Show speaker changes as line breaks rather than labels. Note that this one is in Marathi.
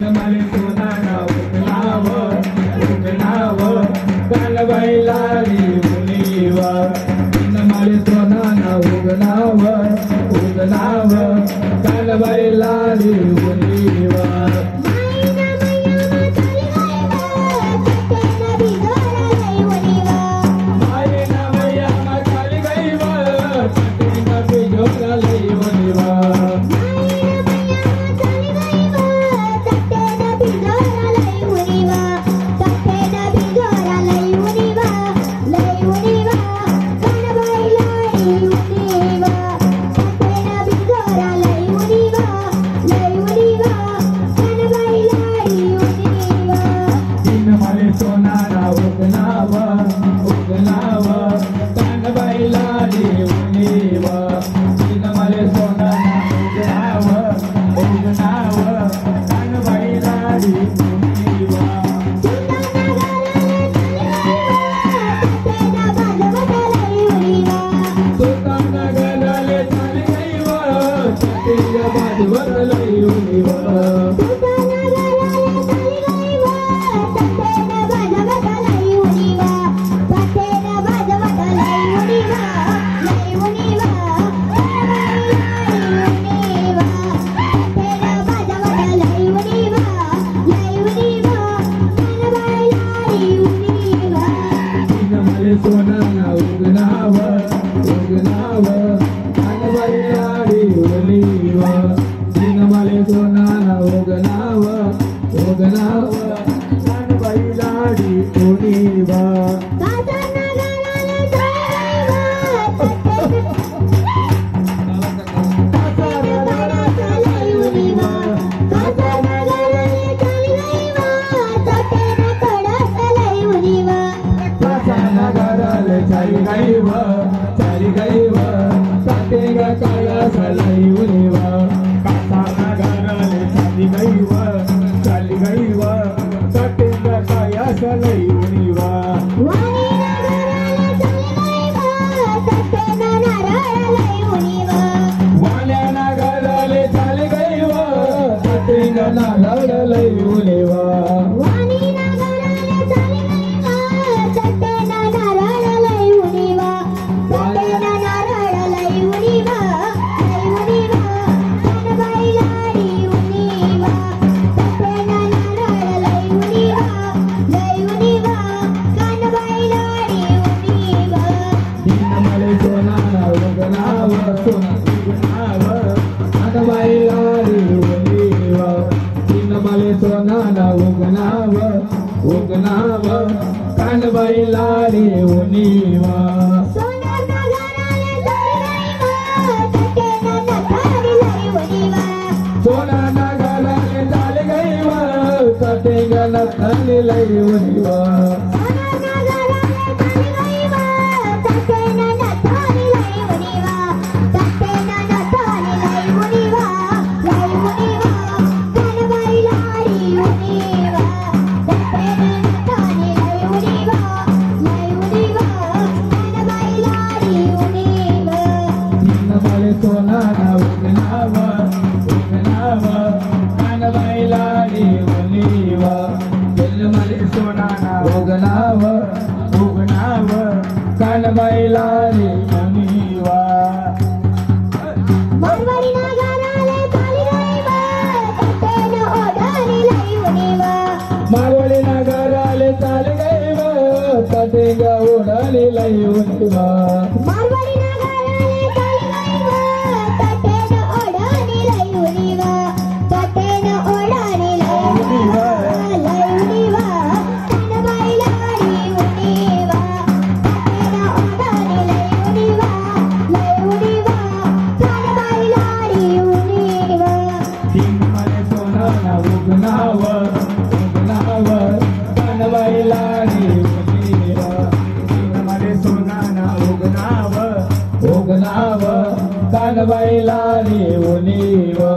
माले सोनाना उगनाव उगनाव कालबाईलारी उनीवा माले सोनाना उगनाव उगनाव कालबाईलारी उनीवा सोनाना उगनाव उगनाव कानबाईलारी उनीवा माले सोनाना उगनाव उगनाव कानबाईलारी उनीवा सुताना गलाले चाली गईवा छत्तीया बाजवतलई उनीवा सोनाना उगनाव उगनाव कानबाईलारी उनीवा माले सोनाना उगनाव उगनाव कानबाईलारी उनीवा चाली गईव सातेगा काला सलाई उनीवा कासाना घराले चाली गईव सातेगा काया सलाई उनीवा वाल्याना घराले चाली गईव सातेगा नारळलई उनीवा माले सोनाना उगनाव उगनाव कानबाईलारी उनीवा सोनाना गलाले चाली गईवा सातेगा नथालीलई उनीवा सोनाना उगनाव उगनाव कानबाईलारी उनीवा माले सोनाना उगनाव उगनाव कानबाईलारी उनीवा मारवाडी नगराले चाली गईव सातेगा उडालीलई उनीवा उगनाव उगनाव कानबाईलारी उनीवा माले सोनाना उगनाव उगनाव कानबाईलारी उनीवा।